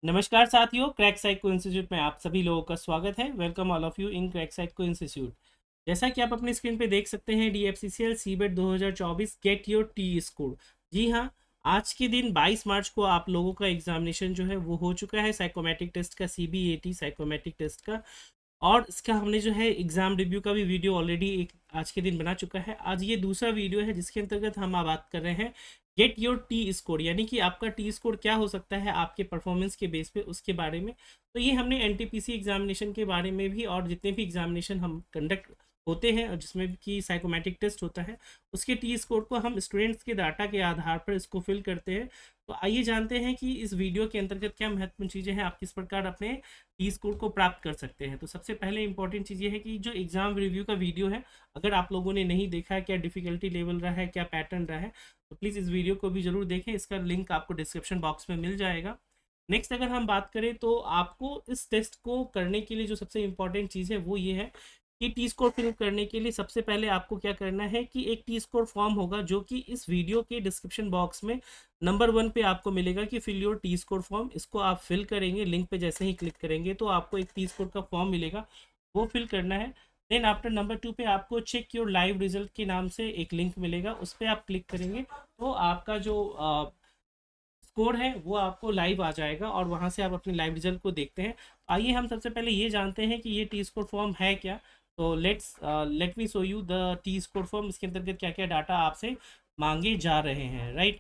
नमस्कार साथियों, crack psycho institute में आप सभी लोगों का स्वागत है। Welcome all of you in crack psycho institute. जैसा कि आप अपनी स्क्रीन पे देख सकते हैं, DFCCL CBET 2024 get your T score. जी हाँ, आज के दिन 22 मार्च को आप लोगों का एग्जामिनेशन जो है वो हो चुका है, साइकोमेट्रिक टेस्ट का, CBAT साइकोमेट्रिक टेस्ट का। और इसका हमने जो है एग्ज़ाम रिव्यू का भी वीडियो ऑलरेडी एक आज के दिन बना चुका है। आज ये दूसरा वीडियो है जिसके अंतर्गत हम बात कर रहे हैं गेट योर टी स्कोर, यानी कि आपका टी स्कोर क्या हो सकता है आपके परफॉर्मेंस के बेस पे, उसके बारे में। तो ये हमने NTPC एग्जामिनेशन के बारे में भी, और जितने भी एग्जामिनेशन हम कंडक्ट होते हैं और जिसमें कि साइकोमेट्रिक टेस्ट होता है, उसके टी स्कोर को हम स्टूडेंट्स के डाटा के आधार पर इसको फिल करते हैं। तो आइए जानते हैं कि इस वीडियो के अंतर्गत क्या महत्वपूर्ण चीज़ें हैं, आप किस प्रकार अपने टी स्कोर को प्राप्त कर सकते हैं। तो सबसे पहले इंपॉर्टेंट चीज़ ये है कि जो एग्ज़ाम रिव्यू का वीडियो है, अगर आप लोगों ने नहीं देखा है, क्या डिफ़िकल्टी लेवल रहा है, क्या पैटर्न रहा है, तो प्लीज़ इस वीडियो को भी ज़रूर देखें। इसका लिंक आपको डिस्क्रिप्शन बॉक्स में मिल जाएगा। नेक्स्ट अगर हम बात करें तो आपको इस टेस्ट को करने के लिए जो सबसे इम्पॉर्टेंट चीज़ है वो ये है कि टी स्कोर फिल करने के लिए सबसे पहले आपको क्या करना है कि एक टी स्कोर फॉर्म होगा जो कि इस वीडियो के डिस्क्रिप्शन बॉक्स में नंबर 1 पे आपको मिलेगा कि fill your T score form. इसको आप फिल करेंगे, लिंक पे जैसे ही क्लिक करेंगे तो आपको एक टी स्कोर का फॉर्म मिलेगा, वो फिल करना है। देन आफ्टर नंबर 2 पे आपको चेक योर लाइव रिजल्ट के नाम से एक लिंक मिलेगा, उस पर आप क्लिक करेंगे तो आपका जो स्कोर है वो आपको लाइव आ जाएगा और वहाँ से आप अपने लाइव रिजल्ट को देखते हैं। आइए हम सबसे पहले ये जानते हैं कि ये टी स्कोर फॉर्म है क्या। तो let me show you the T score form. इसके अंतर्गत क्या क्या डाटा आपसे मांगे जा रहे हैं, राइट।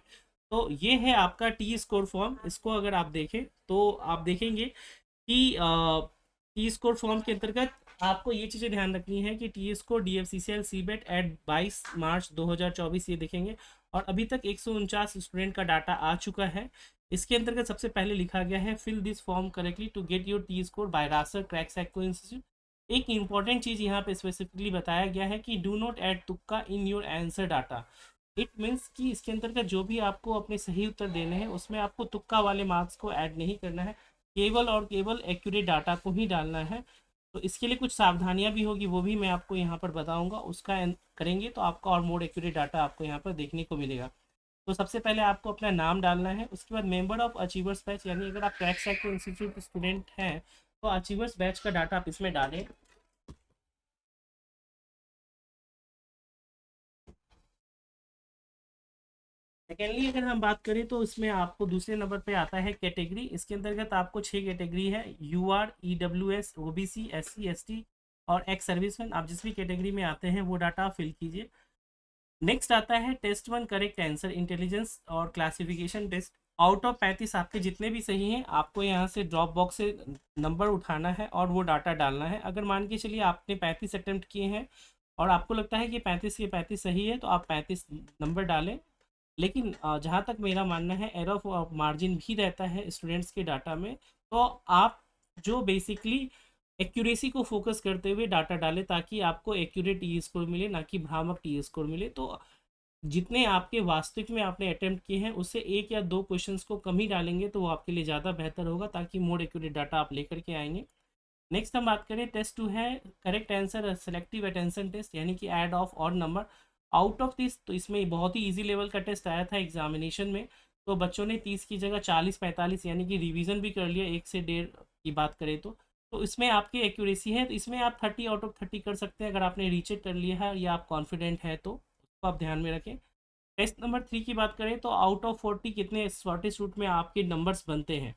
तो ये है आपका टी स्कोर फॉर्म। इसको अगर आप देखें तो आप देखेंगे कि टी स्कोर फॉर्म के अंतर्गत आपको ये चीज़ें ध्यान रखनी है कि T score DFCCL seabed eight 22 मार्च 2024 ये देखेंगे। और अभी तक 149 स्टूडेंट का डाटा आ चुका है। इसके अंतर्गत सबसे पहले लिखा गया है fill this form correctly to get your T score by रासर क्रैक साइको इंस्टीट्यूट। एक इंपॉर्टेंट चीज़ यहाँ पे स्पेसिफिकली बताया गया है कि डू नॉट ऐड तुक्का in your answer data. It means कि इसके अंतर्गत जो भी आपको अपने सही उत्तर देने हैं उसमें आपको तुक्का वाले मार्क्स को ऐड नहीं करना है, केवल और केवल एक्यूरेट डाटा को ही डालना है। तो इसके लिए कुछ सावधानियां भी होगी, वो भी मैं आपको यहाँ पर बताऊंगा। उसका करेंगे तो आपका और मोर एक्यूरेट डाटा आपको यहाँ पर देखने को मिलेगा। तो सबसे पहले आपको अपना नाम डालना है, उसके बाद मेंबर ऑफ अचीवर्स बैच, यानी अगर आप क्रैक साइको इंस्टीट्यूट स्टूडेंट हैं तो अचीवर्स बैच का डाटा आप इसमें डालें। सेकेंडली अगर हम बात करें तो इसमें आपको दूसरे नंबर पे आता है कैटेगरी। इसके अंतर्गत आपको 6 कैटेगरी है, UR, EWS, OBC, SC, ST और एक्स सर्विसमैन। आप जिस भी कैटेगरी में आते हैं वो डाटा फिल कीजिए। नेक्स्ट आता है टेस्ट 1 करेक्ट आंसर इंटेलिजेंस और क्लासिफिकेशन टेस्ट। आउट ऑफ 35 आपके जितने भी सही हैं आपको यहाँ से ड्रॉप बॉक्स से नंबर उठाना है और वो डाटा डालना है। अगर मान के चलिए आपने 35 अटेम्प्ट किए हैं और आपको लगता है कि 35 के 35 सही है तो आप 35 नंबर डालें। लेकिन जहाँ तक मेरा मानना है एरर ऑफ मार्जिन भी रहता है स्टूडेंट्स के डाटा में। तो आप जो बेसिकली एक्यूरेसी को फोकस करते हुए डाटा डालें ताकि आपको एक्यूरेट टी स्कोर मिले, ना कि भ्रामक टी स्कोर मिले। तो जितने आपके वास्तविक में आपने अटेम्प्ट किए हैं उससे एक या दो क्वेश्चंस को कम ही डालेंगे तो वो आपके लिए ज़्यादा बेहतर होगा, ताकि मोर एक्यूरेट डाटा आप लेकर के आएंगे। नेक्स्ट हम बात करें टेस्ट 2 है correct answer selective attention test, यानी कि ऐड ऑफ और नंबर आउट ऑफ 30। तो इसमें बहुत ही इजी लेवल का टेस्ट आया था एग्जामिनेशन में। तो बच्चों ने 30 की जगह 40-45 यानी कि रिवीजन भी कर लिया, 1 से 1.5 की बात करें तो इसमें आपकी एक्यूरेसी है तो इसमें आप 30 आउट ऑफ 30 कर सकते हैं अगर आपने रीचेक कर लिया है या आप कॉन्फिडेंट हैं तो उसको आप ध्यान में रखें। टेस्ट नंबर 3 की बात करें तो आउट ऑफ 40 कितने शॉर्टेस्ट रूट में आपके नंबर्स बनते हैं।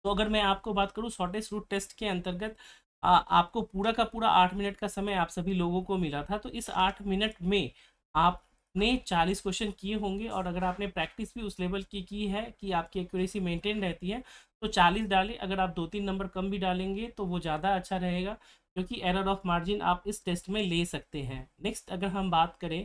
तो अगर मैं आपको बात करूँ शॉर्टेस्ट रूट टेस्ट के अंतर्गत आपको पूरा का पूरा 8 मिनट का समय आप सभी लोगों को मिला था। तो इस 8 मिनट में आपने 40 क्वेश्चन किए होंगे और अगर आपने प्रैक्टिस भी उस लेवल की है कि आपकी एक्यूरेसी मेंटेन रहती है तो 40 डालें। अगर आप 2-3 नंबर कम भी डालेंगे तो वो ज़्यादा अच्छा रहेगा, क्योंकि एरर ऑफ मार्जिन आप इस टेस्ट में ले सकते हैं। नेक्स्ट अगर हम बात करें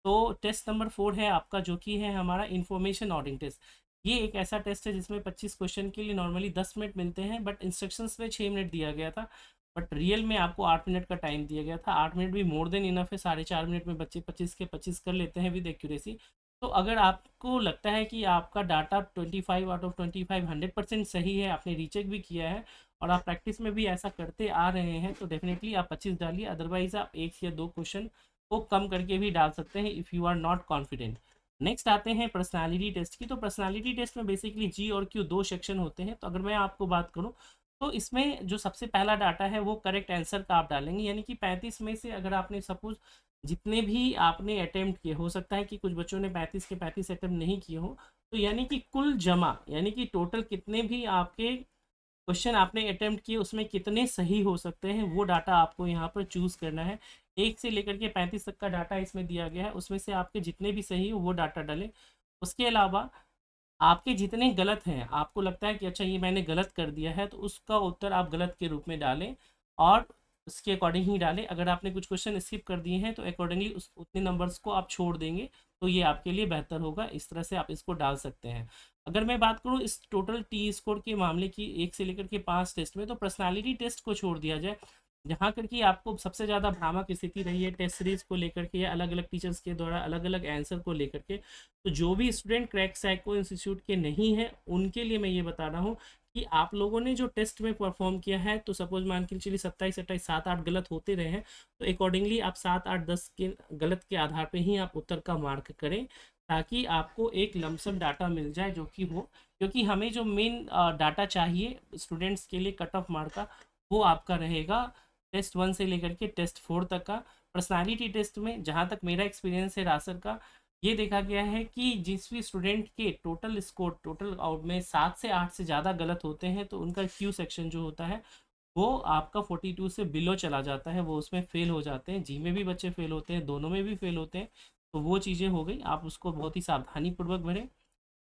तो टेस्ट नंबर 4 है आपका, जो कि है हमारा इंफॉर्मेशन ऑडिटिंग टेस्ट। ये एक ऐसा टेस्ट है जिसमें 25 क्वेश्चन के लिए नॉर्मली 10 मिनट मिलते हैं, बट इंस्ट्रक्शंस में 6 मिनट दिया गया था। बट रियल में आपको 8 मिनट का टाइम दिया गया था। 8 मिनट भी मोर देन इनफ है, 4.5 मिनट में बच्चे 25 के 25 कर लेते हैं विद एक्यूरेसी। तो अगर आपको लगता है कि आपका डाटा 25 आउट ऑफ 25 100% सही है, आपने रीचेक भी किया है और आप प्रैक्टिस में भी ऐसा करते आ रहे हैं, तो डेफिनेटली आप 25 डालिए। अदरवाइज आप 1 या 2 क्वेश्चन को कम करके भी डाल सकते हैं if you are not confident. Next आते हैं पर्सनालिटी टेस्ट की। तो पर्सनालिटी टेस्ट में बेसिकली जी और क्यू दो सेक्शन होते हैं। तो अगर मैं आपको बात करूं तो इसमें जो सबसे पहला डाटा है वो करेक्ट आंसर का आप डालेंगे, यानी कि 35 में से अगर आपने सपोज जितने भी आपने अटेम्प्ट किए, हो सकता है कि कुछ बच्चों ने 35 के 35 अटेम्प्ट नहीं किए हो, तो यानी कि कुल जमा यानी कि टोटल कितने भी आपके क्वेश्चन आपने अटेम्प्ट किए उसमें कितने सही हो सकते हैं वो डाटा आपको यहाँ पर चूज़ करना है। 1 से लेकर के 35 तक का डाटा इसमें दिया गया है, उसमें से आपके जितने भी सही हो वो डाटा डालें। उसके अलावा आपके जितने गलत हैं, आपको लगता है कि अच्छा ये मैंने गलत कर दिया है, तो उसका उत्तर आप गलत के रूप में डालें और उसके अकॉर्डिंग ही डालें। अगर आपने कुछ क्वेश्चन स्किप कर दिए हैं तो अकॉर्डिंगली उस उतने नंबर्स को आप छोड़ देंगे, तो ये आपके लिए बेहतर होगा। इस तरह से आप इसको डाल सकते हैं। अगर मैं बात करूँ इस टोटल टी स्कोर के मामले की 1 से लेकर के 5 टेस्ट में, तो पर्सनालिटी टेस्ट को छोड़ दिया जाए, जहाँ करके आपको सबसे ज़्यादा भ्रामक स्थिति रही है टेस्ट सीरीज को लेकर के या अलग अलग टीचर्स के द्वारा अलग अलग आंसर को लेकर के। तो जो भी स्टूडेंट क्रैक साइको इंस्टीट्यूट के नहीं है उनके लिए मैं ये बता रहा हूँ कि आप लोगों ने जो टेस्ट में परफॉर्म किया है, तो सपोज मान के चलिए 27-28 7-8 गलत होते रहे हैं, तो अकॉर्डिंगली आप 7-8-10 के गलत के आधार पे ही आप उत्तर का मार्क करें, ताकि आपको एक लमसम डाटा मिल जाए जो कि हो, क्योंकि हमें जो मेन डाटा चाहिए स्टूडेंट्स के लिए कट ऑफ मार्क का, वो आपका रहेगा टेस्ट 1 से लेकर के टेस्ट 4 तक का। पर्सनालिटी टेस्ट में जहाँ तक मेरा एक्सपीरियंस है रासर का, ये देखा गया है कि जिस भी स्टूडेंट के टोटल स्कोर टोटल आउट में 7 से 8 से ज़्यादा गलत होते हैं, तो उनका क्यू सेक्शन जो होता है वो आपका 42 से बिलो चला जाता है, वो उसमें फेल हो जाते हैं। जी में भी बच्चे फेल होते हैं, दोनों में भी फेल होते हैं। तो वो चीज़ें हो गई, आप उसको बहुत ही सावधानी पूर्वक भरें।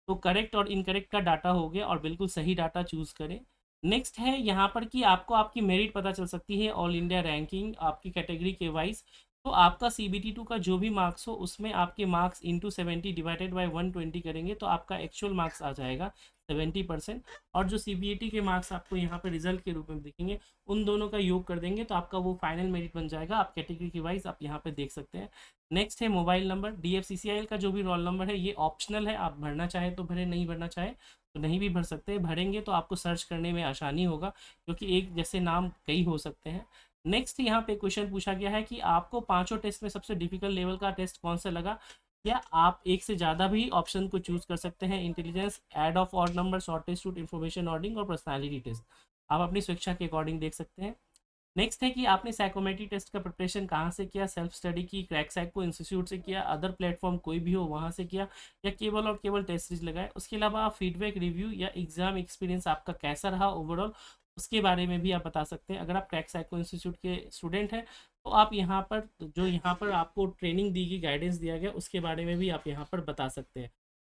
तो करेक्ट और इनकरेक्ट का डाटा हो गया और बिल्कुल सही डाटा चूज़ करें। नेक्स्ट है यहाँ पर कि आपको आपकी मेरिट पता चल सकती है, ऑल इंडिया रैंकिंग आपकी कैटेगरी के वाइज। तो आपका CBT 2 का जो भी मार्क्स हो उसमें आपके मार्क्स इंटू 70 डिवाइडेड बाई 120 करेंगे, तो आपका एक्चुअल मार्क्स आ जाएगा 70%। और जो CBT के मार्क्स आपको यहाँ पे रिजल्ट के रूप में दिखेंगे, उन दोनों का योग कर देंगे तो आपका वो फाइनल मेरिट बन जाएगा। आप कैटेगरी के वाइज आप यहाँ पे देख सकते हैं। नेक्स्ट है मोबाइल नंबर। DFCCIL का जो भी रोल नंबर है ये ऑप्शनल है, आप भरना चाहे तो भरें, नहीं भरना चाहे तो नहीं भी भर सकते। भरेंगे तो आपको सर्च करने में आसानी होगा, क्योंकि एक जैसे नाम कई हो सकते हैं। नेक्स्ट यहाँ पे क्वेश्चन पूछा गया है कि आपको पांचों टेस्ट में सबसे डिफिकल्ट लेवल का टेस्ट कौन सा लगा, या आप एक से ज़्यादा भी ऑप्शन को चूज कर सकते हैं। Intelligence, add of odd number, short test, information ordering और पर्सनालिटी टेस्ट, आप अपनी स्वेच्छा के अकॉर्डिंग देख सकते हैं। नेक्स्ट है कि आपने साइकोमेट्री टेस्ट का प्रिपरेशन कहाँ से किया, सेल्फ स्टडी की, क्रैक साइको इंस्टीट्यूट से किया, अदर प्लेटफॉर्म कोई भी हो वहाँ से किया, या केवल और केवल टेस्ट सीरीज लगाए। उसके अलावा आप फीडबैक, रिव्यू या एग्जाम एक्सपीरियंस आपका कैसा रहा ओवरऑल, उसके बारे में भी आप बता सकते हैं। अगर आप क्रैक साइको इंस्टीट्यूट के स्टूडेंट हैं तो आप यहाँ पर जो यहाँ पर आपको ट्रेनिंग दी गई, गाइडेंस दिया गया, उसके बारे में भी आप यहाँ पर बता सकते हैं।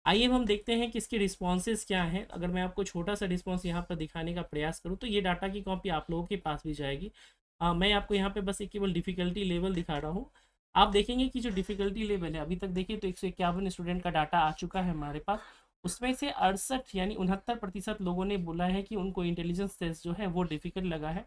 आइए अब हम देखते हैं कि इसके रिस्पॉन्सेज क्या हैं। अगर मैं आपको छोटा सा रिस्पॉन्स यहाँ पर दिखाने का प्रयास करूँ तो ये डाटा की कॉपी आप लोगों के पास भी जाएगी। मैं आपको यहाँ पे बस एक केवल डिफ़िकल्टी लेवल दिखा रहा हूँ। आप देखेंगे कि जो डिफ़िकल्टी लेवल है अभी तक देखिए तो 151 स्टूडेंट का डाटा आ चुका है हमारे पास। उसमें से 68 यानी 69% लोगों ने बोला है कि उनको इंटेलिजेंस टेस्ट जो है वो डिफ़िकल्ट लगा है।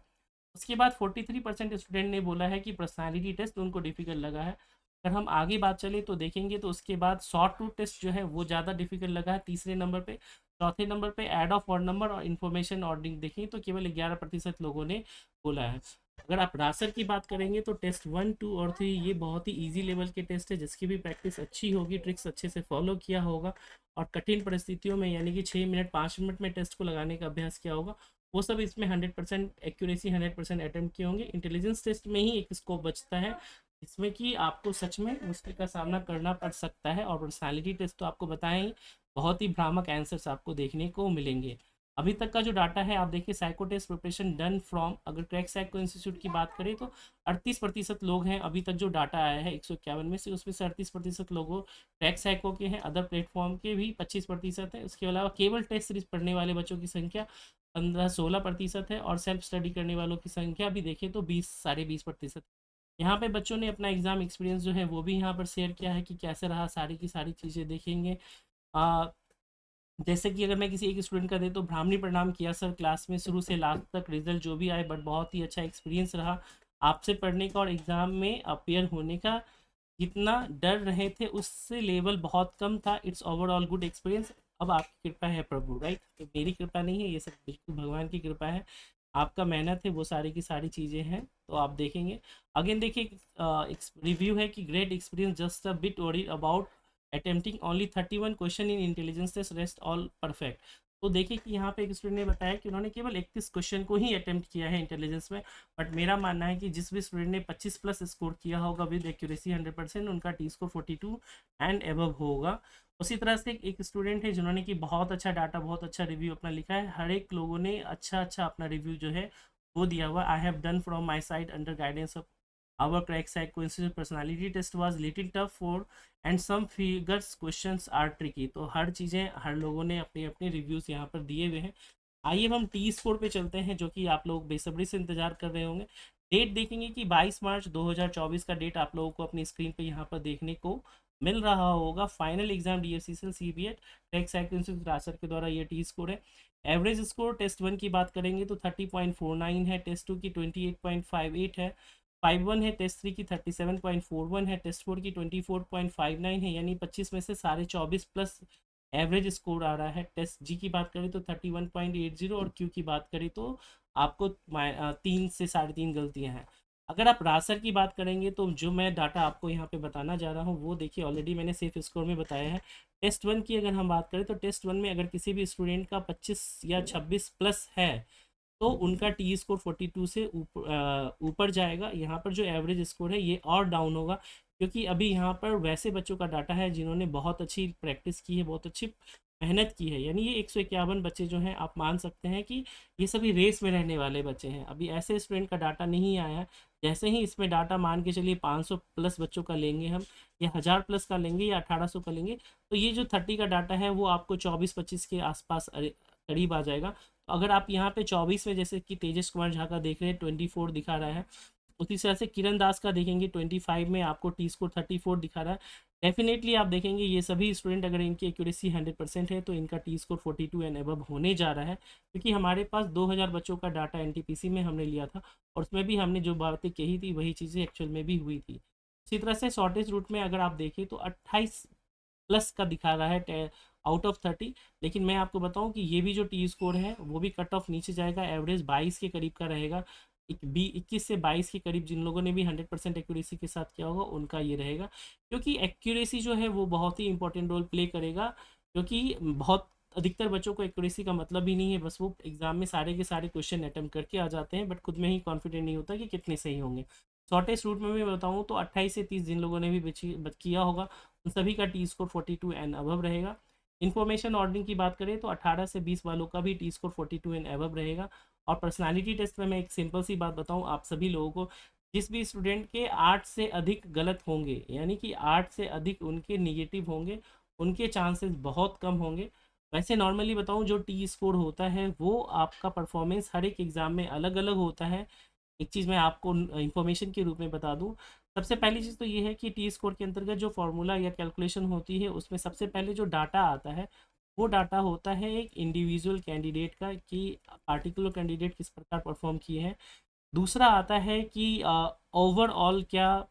उसके बाद 43% स्टूडेंट ने बोला है कि पर्सनालिटी टेस्ट उनको डिफ़िकल्ट लगा है। अगर हम आगे बात चले तो देखेंगे तो उसके बाद शॉर्ट रूट टेस्ट जो है वो ज़्यादा डिफ़िकल्ट लगा है तीसरे नंबर पे। चौथे नंबर पे ऐड ऑफ ऑड नंबर और इन्फॉर्मेशन ऑर्डिंग देखें तो केवल 11% लोगों ने बोला है। अगर आप रासर की बात करेंगे तो टेस्ट 1, 2 और 3 ये बहुत ही ईजी लेवल के टेस्ट है, जिसकी भी प्रैक्टिस अच्छी होगी, ट्रिक्स अच्छे से फॉलो किया होगा और कठिन परिस्थितियों में यानी कि 6 मिनट 5 मिनट में टेस्ट को लगाने का अभ्यास किया होगा, वो सब इसमें 100% एक्यूरेसी 100% अटेम्प्ट किए होंगे। इंटेलिजेंस टेस्ट में ही एक स्कोप बचता है इसमें कि आपको सच में मुश्किल का सामना करना पड़ सकता है, और पर्सनालिटी टेस्ट तो आपको बताएं ही, बहुत ही भ्रामक आंसर्स आपको देखने को मिलेंगे। अभी तक का जो डाटा है आप देखिए, psycho test preparation done from, अगर क्रैक साइको इंस्टीट्यूट की बात करें तो 38% लोग हैं अभी तक जो डाटा आया है 151 में से, उसमें से 38% लोगों क्रैक साइको के हैं। अदर प्लेटफॉर्म के भी 25% है। उसके अलावा केवल टेस्ट सीरीज पढ़ने वाले बच्चों की संख्या 15-16% है, और सेल्फ स्टडी करने वालों की संख्या भी देखें तो 20-20.5%। यहाँ पे बच्चों ने अपना एग्ज़ाम एक्सपीरियंस जो है वो भी यहाँ पर शेयर किया है कि कैसे रहा, सारी की सारी चीज़ें देखेंगे। आ, जैसे कि अगर मैं किसी एक स्टूडेंट का दे तो ब्राह्मणी प्रणाम किया सर क्लास में शुरू से लास्ट तक, रिजल्ट जो भी आए बट बहुत ही अच्छा एक्सपीरियंस रहा आपसे पढ़ने का, और एग्ज़ाम में अपेयर होने का जितना डर रहे थे उससे लेवल बहुत कम था। It's overall good experience. अब आपकी कृपा है प्रभु, राइट? तो मेरी कृपा नहीं है, ये सब बिल्कुल भगवान की कृपा है। आपका मेहनत है, वो सारी की सारी चीज़ें हैं, तो आप देखेंगे। अगेन देखिए रिव्यू है कि great experience, just a bit worried about attempting only 31 question in intelligence test, rest all perfect. तो देखिए कि यहाँ पे एक स्टूडेंट ने बताया कि उन्होंने केवल 31 क्वेश्चन को ही अटेम्प्ट किया है इंटेलिजेंस में। बट मेरा मानना है कि जिस भी स्टूडेंट ने 25 प्लस स्कोर किया होगा विद एक्यूरेसी 100%, उनका टी स्कोर 42 एंड एबव होगा। उसी तरह से एक स्टूडेंट है जिन्होंने कि बहुत अच्छा डाटा, बहुत अच्छा रिव्यू अपना लिखा है। हर एक लोगों ने अच्छा अच्छा अपना रिव्यू जो है वो दिया हुआ। I have done from my side under guidance of our crack psycho institute, personality test was little tough for and some figures questions are tricky. तो हर चीज़ें, हर लोगों ने अपने अपने रिव्यूज़ यहाँ पर दिए हुए हैं। आइए हम टी स्कोर पे चलते हैं, जो कि आप लोग बेसब्री से इंतजार कर रहे होंगे। डेट देखेंगे कि 22 मार्च 2024 का डेट आप लोगों को अपनी स्क्रीन पे यहाँ पर देखने को मिल रहा होगा। Final exam DFCCL CBET take psycho institute रासर के द्वारा ये टी स्कोर है। एवरेज स्कोर टेस्ट 1 की बात करेंगे तो 30.49 है, टेस्ट 2 की 28.58 है, 51 है, टेस्ट 3 की 37.41 है, टेस्ट 4 की 24.59 है, यानी 25 में से साढ़े 24 प्लस एवरेज स्कोर आ रहा है। टेस्ट जी की बात करें तो 31.80 और क्यू की बात करें तो आपको 3 से 3.5 गलतियां हैं। अगर आप रासर की बात करेंगे तो जो मैं डाटा आपको यहाँ पे बताना जा रहा हूँ वो देखिए ऑलरेडी मैंने सेफ स्कोर में बताया है। टेस्ट 1 की अगर हम बात करें तो टेस्ट 1 में अगर किसी भी स्टूडेंट का 25 या 26 प्लस है तो उनका टी स्कोर 42 से ऊपर जाएगा। यहाँ पर जो एवरेज स्कोर है ये और डाउन होगा, क्योंकि अभी यहाँ पर वैसे बच्चों का डाटा है जिन्होंने बहुत अच्छी प्रैक्टिस की है, बहुत अच्छी मेहनत की है। यानी ये 151 बच्चे जो हैं आप मान सकते हैं कि ये सभी रेस में रहने वाले बच्चे हैं। अभी ऐसे स्टूडेंट का डाटा नहीं आया है। जैसे ही इसमें डाटा मान के चलिए 500 प्लस बच्चों का लेंगे हम, या 1000 प्लस का लेंगे, या 1800 का लेंगे, तो ये जो 30 का डाटा है वो आपको 24-25 के आसपास करीब आ जाएगा। तो अगर आप यहाँ पे 24 में जैसे कि तेजस कुमार झा का देख रहे हैं 24 दिखा रहा है, उसी तरह से किरण दास का देखेंगे 25 में आपको टी स्कोर 34 दिखा रहा है। डेफिनेटली आप देखेंगे ये सभी स्टूडेंट अगर इनकी एक्यूरेसी 100% है तो इनका टी स्कोर 42 एंड अबव होने जा रहा है, क्योंकि हमारे पास 2000 बच्चों का डाटा NTPC में हमने लिया था और उसमें भी हमने जो बातें कही थी वही चीज़ें एक्चुअल में भी हुई थी। इसी तरह से शॉर्टेज रूट में अगर आप देखें तो 28 प्लस का दिखा रहा है आउट ऑफ 30। लेकिन मैं आपको बताऊं कि ये भी जो टी स्कोर है वो भी कट ऑफ नीचे जाएगा, एवरेज 22 के करीब का रहेगा। 21 से 22 के करीब जिन लोगों ने भी 100% एक्यूरेसी के साथ किया होगा उनका ये रहेगा, क्योंकि एक्यूरेसी जो है वो बहुत ही इंपॉर्टेंट रोल प्ले करेगा। क्योंकि बहुत अधिकतर बच्चों को एक्यूरेसी का मतलब ही नहीं है, बस वो एग्जाम में सारे के सारे क्वेश्चन अटेम्प्ट करके आ जाते हैं, बट खुद में ही कॉन्फिडेंट नहीं होता कि कितने सही होंगे। शॉर्टेस्ट रूट में मैं बताऊँ तो 28 से 30 जिन लोगों ने भी किया होगा उन सभी का टी स्कोर 42 एंड अबव रहेगा। इन्फॉर्मेशन ऑर्डरिंग की बात करें तो 18 से 20 वालों का भी टी स्कोर 42 एंड अबव रहेगा। और पर्सनालिटी टेस्ट में मैं एक सिंपल सी बात बताऊं आप सभी लोगों को, जिस भी स्टूडेंट के 8 से अधिक गलत होंगे, यानी कि 8 से अधिक उनके निगेटिव होंगे, उनके चांसेस बहुत कम होंगे। वैसे नॉर्मली बताऊं जो टी स्कोर होता है वो आपका परफॉर्मेंस हर एक एग्ज़ाम में अलग अलग होता है। एक चीज़ मैं आपको इन्फॉर्मेशन के रूप में बता दूं, सबसे पहली चीज़ तो ये है कि टी स्कोर के अंतर्गत जो फॉर्मूला या कैलकुलेशन होती है उसमें सबसे पहले जो डाटा आता है वो डाटा होता है एक इंडिविजुअल कैंडिडेट का, कि पार्टिकुलर कैंडिडेट किस प्रकार परफॉर्म किए हैं। दूसरा आता है कि ओवरऑल क्या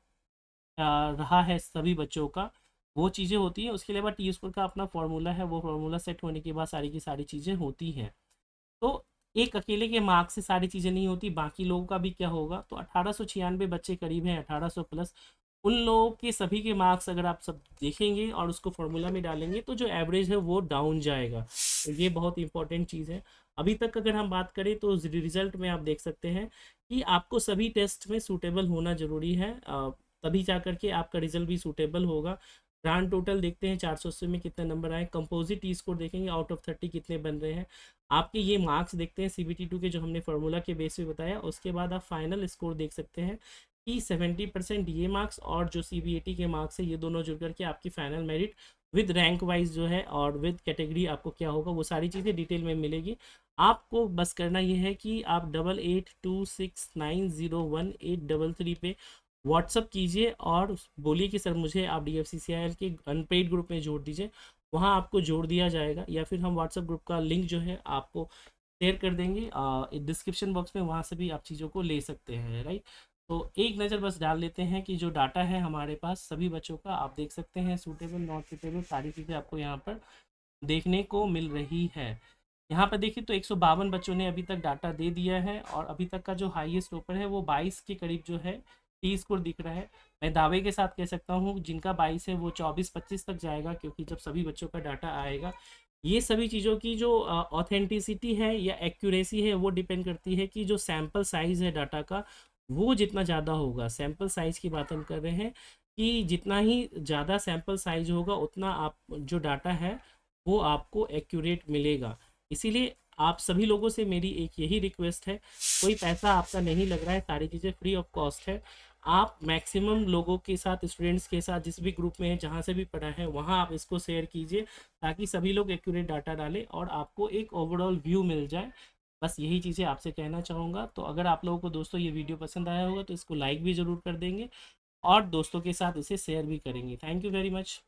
रहा है सभी बच्चों का, वो चीज़ें होती हैं। उसके अलावा टी स्कोर का अपना फॉर्मूला है, वो फॉर्मूला सेट होने के बाद सारी की सारी चीज़ें होती हैं। तो एक अकेले के मार्क्स से सारी चीज़ें नहीं होती, बाकी लोगों का भी क्या होगा। तो 1896 बच्चे करीब हैं, 1800 प्लस, उन लोगों के सभी के मार्क्स अगर आप सब देखेंगे और उसको फॉर्मूला में डालेंगे तो जो एवरेज है वो डाउन जाएगा। तो ये बहुत इंपॉर्टेंट चीज़ है। अभी तक अगर हम बात करें तो रिजल्ट में आप देख सकते हैं कि आपको सभी टेस्ट में सूटेबल होना ज़रूरी है, तभी जा करके आपका रिजल्ट भी सूटेबल होगा। ग्रांड टोटल देखते हैं 480 में कितने नंबर आए, कंपोजिट टी स्कोर देखेंगे आउट ऑफ 30 कितने बन रहे हैं, आपके ये मार्क्स देखते हैं CBT2 के जो हमने फार्मूला के बेस पे बताया। उसके बाद आप फाइनल स्कोर देख सकते हैं कि 70% ये मार्क्स और जो CBAT के मार्क्स है ये दोनों जुड़ करके आपकी final merit with rank wise जो है और विद कैटेगरी आपको क्या होगा वो सारी चीज़ें डिटेल में मिलेगी। आपको बस करना ये है कि आप 8826901833 पे व्हाट्सअप कीजिए और बोलिए कि सर मुझे आप DFCCIL के अनपेड ग्रुप में जोड़ दीजिए। वहाँ आपको जोड़ दिया जाएगा, या फिर हम व्हाट्सएप ग्रुप का लिंक जो है आपको शेयर कर देंगे डिस्क्रिप्शन बॉक्स में, वहाँ से भी आप चीज़ों को ले सकते हैं, राइट। तो एक नज़र बस डाल लेते हैं कि जो डाटा है हमारे पास सभी बच्चों का आप देख सकते हैं, सूटेबल नॉट सूटेबल सारी चीज़ें आपको यहाँ पर देखने को मिल रही है। यहाँ पर देखिए तो 152 बच्चों ने अभी तक डाटा दे दिया है और अभी तक का जो हाईएस्ट ओपर है वो 22 के करीब जो है टी स्कोर दिख रहा है। मैं दावे के साथ कह सकता हूँ जिनका 22 है वो 24-25 तक जाएगा, क्योंकि जब सभी बच्चों का डाटा आएगा, ये सभी चीज़ों की जो ऑथेंटिसिटी है या एक्यूरेसी है वो डिपेंड करती है कि जो सैंपल साइज़ है डाटा का वो जितना ज़्यादा होगा। सैंपल साइज़ की बात हम कर रहे हैं कि जितना ही ज़्यादा सैंपल साइज होगा उतना आप जो डाटा है वो आपको एक्यूरेट मिलेगा। इसीलिए आप सभी लोगों से मेरी एक यही रिक्वेस्ट है, कोई पैसा आपका नहीं लग रहा है, सारी चीज़ें फ्री ऑफ कॉस्ट है। आप मैक्सिमम लोगों के साथ, स्टूडेंट्स के साथ, जिस भी ग्रुप में है, जहाँ से भी पढ़ा है, वहाँ आप इसको शेयर कीजिए ताकि सभी लोग एक्यूरेट डाटा डालें और आपको एक ओवरऑल व्यू मिल जाए। बस यही चीज़ें आपसे कहना चाहूँगा। तो अगर आप लोगों को दोस्तों ये वीडियो पसंद आया होगा तो इसको लाइक भी ज़रूर कर देंगे और दोस्तों के साथ इसे शेयर भी करेंगे। Thank you very much.